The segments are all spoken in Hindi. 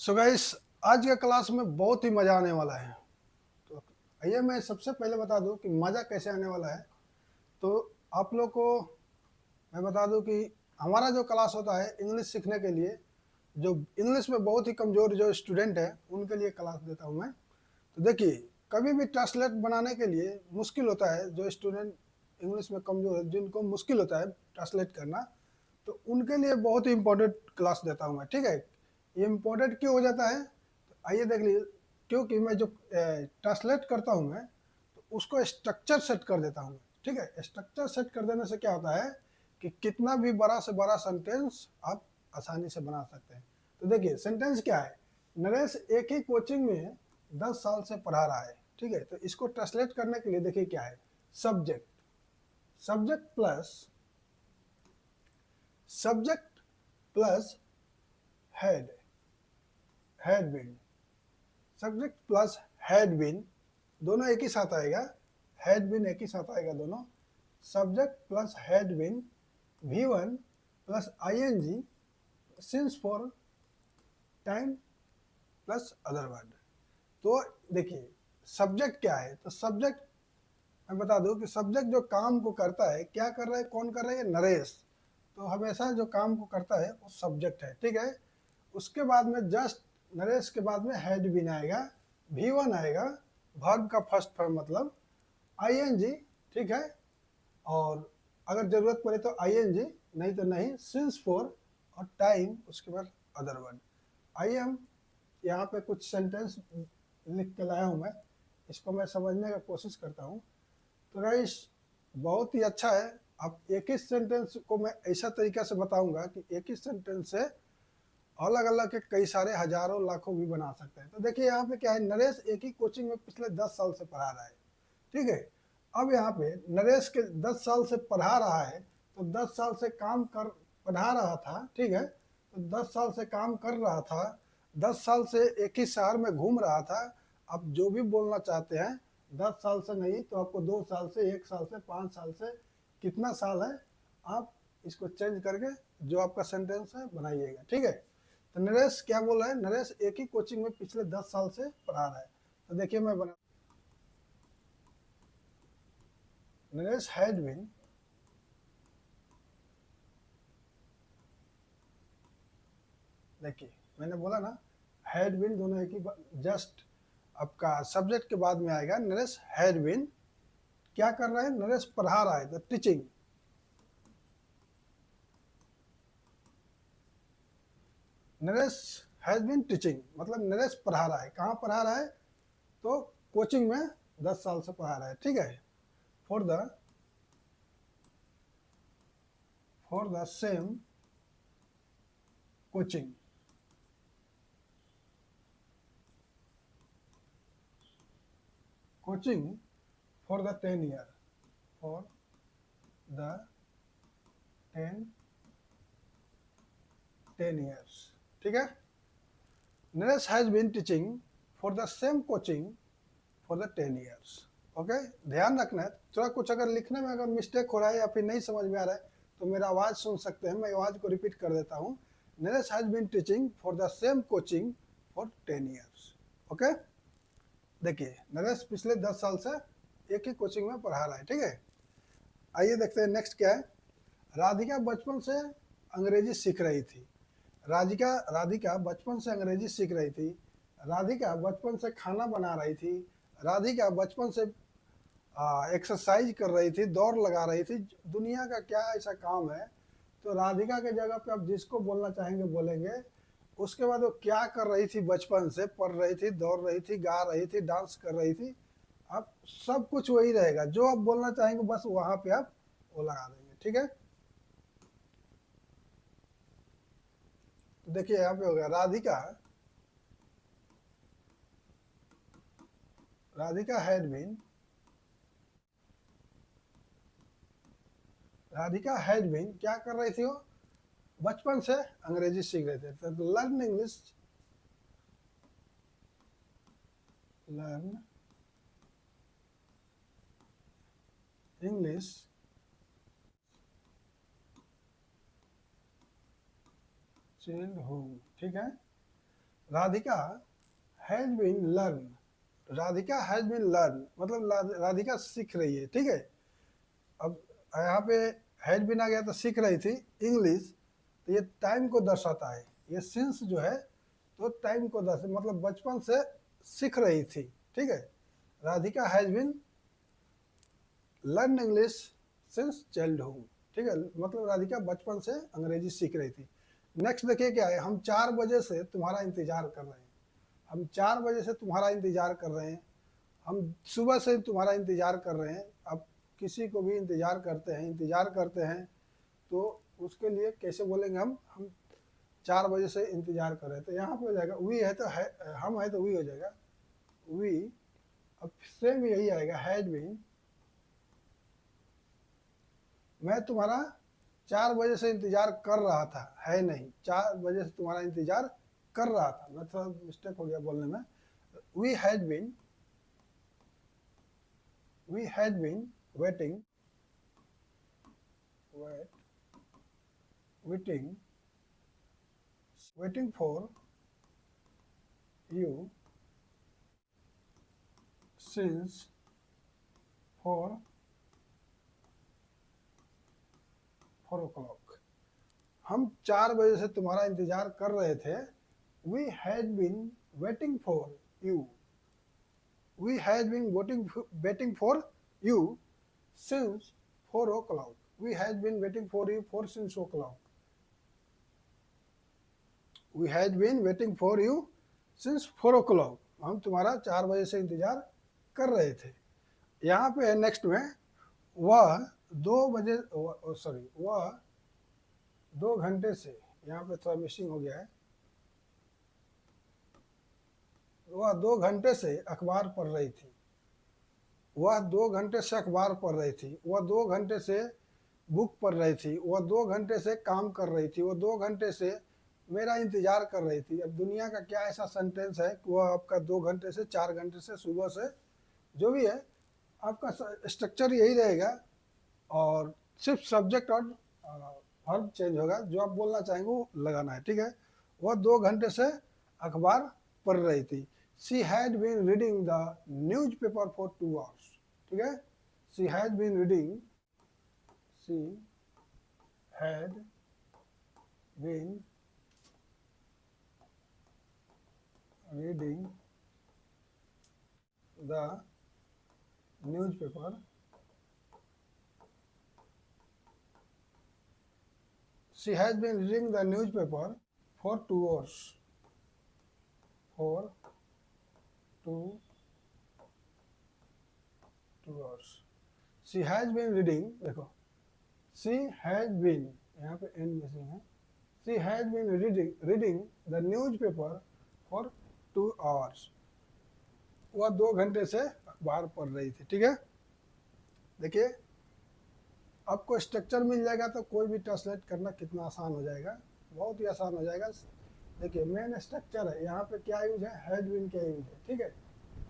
सो गाइस, आज का क्लास में बहुत ही मज़ा आने वाला है। तो आइए मैं सबसे पहले बता दूं कि मज़ा कैसे आने वाला है। तो आप लोग को मैं बता दूं कि हमारा जो क्लास होता है इंग्लिश सीखने के लिए, जो इंग्लिश में बहुत ही कमज़ोर जो स्टूडेंट है उनके लिए क्लास देता हूं मैं। तो देखिए, कभी भी ट्रांसलेट बनाने के लिए मुश्किल होता है, जो स्टूडेंट इंग्लिश में कमज़ोर है जिनको मुश्किल होता है ट्रांसलेट करना, तो उनके लिए बहुत ही इंपॉर्टेंट क्लास देता हूँ मैं। ठीक है, ये इम्पोर्टेंट क्यों हो जाता है, तो आइए देख लीजिए। क्योंकि मैं जो ट्रांसलेट करता हूँ मैं, तो उसको स्ट्रक्चर सेट कर देता हूँ। ठीक है, स्ट्रक्चर सेट कर देने से क्या होता है कि कितना भी बड़ा से बड़ा सेंटेंस आप आसानी से बना सकते हैं। तो देखिए सेंटेंस क्या है, नरेश एक ही कोचिंग में 10 साल से पढ़ा रहा है। ठीक है, तो इसको ट्रांसलेट करने के लिए देखिए क्या है, subject, subject plus subject plus had, had been, subject plus had been, दोनों एक ही साथ आएगा, हैड बीन एक ही साथ आएगा दोनों। Subject plus had been, V1 plus ING, since for, time plus other word. तो देखिए सब्जेक्ट क्या है, तो सब्जेक्ट मैं बता दूं कि सब्जेक्ट जो काम को करता है, क्या कर रहा है, कौन कर रहा है, नरेश। तो हमेशा जो काम को करता है वो सब्जेक्ट है। ठीक है, उसके बाद में जस्ट नरेश के बाद में हैड बीन आएगा, V1 आएगा, वर्ब का फर्स्ट फॉर्म मतलब ING। ठीक है, और अगर जरूरत पड़े तो ING, नहीं तो नहीं, सिंस फॉर, और टाइम उसके बाद अदर वर्ड। आई एम, यहाँ पे कुछ सेंटेंस लिख के लाया हूँ मैं, इसको मैं समझने का कोशिश करता हूँ। तो गाइस बहुत ही अच्छा है। अब एक ही सेंटेंस को मैं ऐसा तरीका से बताऊंगा कि एक ही सेंटेंस से अलग अलग के कई सारे हजारों लाखों भी बना सकते हैं। तो देखिए यहाँ पे क्या है, नरेश एक ही कोचिंग में पिछले 10 साल से पढ़ा रहा है। ठीक है, अब यहाँ पे नरेश के 10 साल से पढ़ा रहा है, तो 10 साल से काम कर, पढ़ा रहा था। ठीक है, तो 10 साल से काम कर रहा था, 10 साल से एक ही शहर में घूम रहा था। आप जो भी बोलना चाहते हैं, 10 साल से नहीं तो आपको 2 साल से, 1 साल से, 5 साल से, कितना साल है, आप इसको चेंज करके जो आपका सेंटेंस है बनाइएगा। ठीक है, तो नरेश क्या बोल रहा है, नरेश एक ही कोचिंग में पिछले 10 साल से पढ़ा रहा है। तो देखिए मैं बना, नरेश हैड बीन, देखिए मैंने बोला ना, हैड बीन दोनों एक ही, जस्ट आपका सब्जेक्ट के बाद में आएगा, नरेश हैड बीन क्या कर रहा है, नरेश पढ़ा रहा है, तो teaching, Naresh has been teaching मतलब नरेश पढ़ा रहा है। कहाँ पढ़ा रहा है, तो कोचिंग में 10 साल से पढ़ा रहा है। ठीक है, for the, for the same coaching, coaching for the 10 year, for the 10 10 years. ठीक है, Naresh has been teaching for the same coaching for the 10 years. Okay, ध्यान रखना है, थोड़ा कुछ अगर लिखने में अगर मिस्टेक हो रहा है या फिर नहीं समझ में आ रहा है तो मेरा आवाज़ सुन सकते हैं, मैं आवाज़ को रिपीट कर देता हूँ। Naresh has been teaching for the same coaching for 10 years. Okay, देखिए नरेश पिछले 10 साल से एक ही कोचिंग में पढ़ा रहा है। ठीक है, आइए देखते हैं नेक्स्ट क्या है। राधिका बचपन से अंग्रेजी सीख रही थी, राधिका राधिका बचपन से अंग्रेजी सीख रही थी, राधिका बचपन से खाना बना रही थी, राधिका बचपन से एक्सरसाइज कर रही थी, दौड़ लगा रही थी। दुनिया का क्या ऐसा काम है, तो राधिका के जगह पे आप जिसको बोलना चाहेंगे बोलेंगे। उसके बाद वो क्या कर रही थी, बचपन से पढ़ रही थी, दौड़ रही थी, गा रही थी, डांस कर रही थी, आप सब कुछ वही रहेगा, जो आप बोलना चाहेंगे बस वहां पे आप वो लगा देंगे। ठीक है, तो देखिए यहाँ पे हो गया, Radhika, Radhika had been, Radhika had been क्या कर रही थी, वो बचपन से अंग्रेजी सीख रहे थे। तो learn English, learn English chilled home. ठीक है, Radhika has been learn, Radhika has been learn मतलब राधिका सीख रही है, ठीक है। अब यहाँ पे हैज बीन आ गया तो सीख रही थी इंग्लिश, तो ये टाइम को दर्शाता है, ये सिंस जो है तो टाइम को दर्शा मतलब बचपन से सीख रही थी, ठीक है। Radhika has been learn English since childhood, ठीक है, मतलब राधिका बचपन से अंग्रेजी सीख रही थी। नेक्स्ट देखिए क्या है, हम 4 बजे से तुम्हारा इंतजार कर रहे हैं, हम 4 बजे से तुम्हारा इंतजार कर रहे हैं, हम सुबह से तुम्हारा इंतजार कर रहे हैं। अब किसी को भी इंतजार करते हैं तो उसके लिए कैसे बोलेंगे हम 4 बजे से इंतजार कर रहे हैं, तो यहाँ पे हो जाएगा वी है तो है, हम है तो वी हो जाएगा वी। अब सेम यही आएगा हैज बीन, मैं तुम्हारा 4 बजे से इंतजार कर रहा था, है नहीं, 4 बजे से तुम्हारा इंतजार कर रहा था, मैं थोड़ा मिस्टेक हो गया बोलने में। We had been waiting for you since 4 o'clock, हम 4 बजे से तुम्हारा इंतजार कर रहे थे। We had been waiting for you, we had been waiting for you since 4 o'clock, we had been waiting for you for since o'clock, we had been waiting for you since 4 o'clock, हम तुम्हारा 4 बजे से इंतजार कर रहे थे। यहाँ पे है नेक्स्ट में, वह 2 बजे सॉरी वह 2 घंटे से, यहाँ पे थोड़ा मिसिंग हो गया है, वह 2 घंटे से अखबार पढ़ रही थी, वह 2 घंटे से अखबार पढ़ रही थी, वह 2 घंटे से बुक पढ़ रही थी, वह 2 घंटे से काम कर रही थी, वह 2 घंटे से मेरा इंतजार कर रही थी। अब दुनिया का क्या ऐसा सेंटेंस है कि वह आपका 2 घंटे से 4 घंटे से सुबह से जो भी है आपका स्ट्रक्चर यही रहेगा, और सिर्फ सब्जेक्ट और वर्ब चेंज होगा, जो आप बोलना चाहेंगे वो लगाना है, ठीक है। वह 2 घंटे से अखबार पढ़ रही थी। She had been reading the newspaper for 2 hours, ठीक है। She had been reading the newspaper she has been reading the newspaper for 2 hours, for 2 hours, she has been reading, देखो she has been, यहाँ पे n मिसिंग है, she has been reading the newspaper for 2 hours, वह 2 घंटे से अखबार पढ़ रही थी, ठीक है। देखिए आपको स्ट्रक्चर मिल जाएगा तो कोई भी ट्रांसलेट करना कितना आसान हो जाएगा, बहुत ही आसान हो जाएगा। देखिए मेन स्ट्रक्चर है, यहाँ पे क्या यूज है, हैड बीन का यूज है, ठीक है।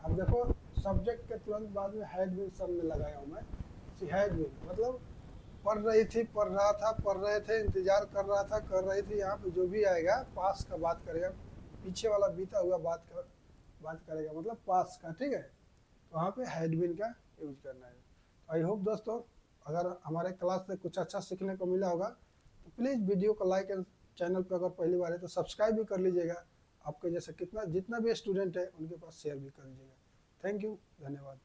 अब देखो सब्जेक्ट के तुरंत बाद में हैड बीन सब में लगाया हूँ मैं, सी हैड बीन मतलब पढ़ रही थी, पढ़ रहा था, पढ़ रहे थे, इंतजार कर रहा था, कर रही थी। यहाँ पे जो भी आएगा पास का बात करेगा, पीछे वाला बीता हुआ बात करेगा मतलब पास का, ठीक है। तो वहाँ पे हैड बीन का यूज करना है। आई होप दोस्तों अगर हमारे क्लास से कुछ अच्छा सीखने को मिला होगा तो प्लीज़ वीडियो को लाइक एंड चैनल पर अगर पहली बार है तो सब्सक्राइब भी कर लीजिएगा। आपके जैसे जितना भी स्टूडेंट है उनके पास शेयर भी कर लीजिएगा। थैंक यू, धन्यवाद।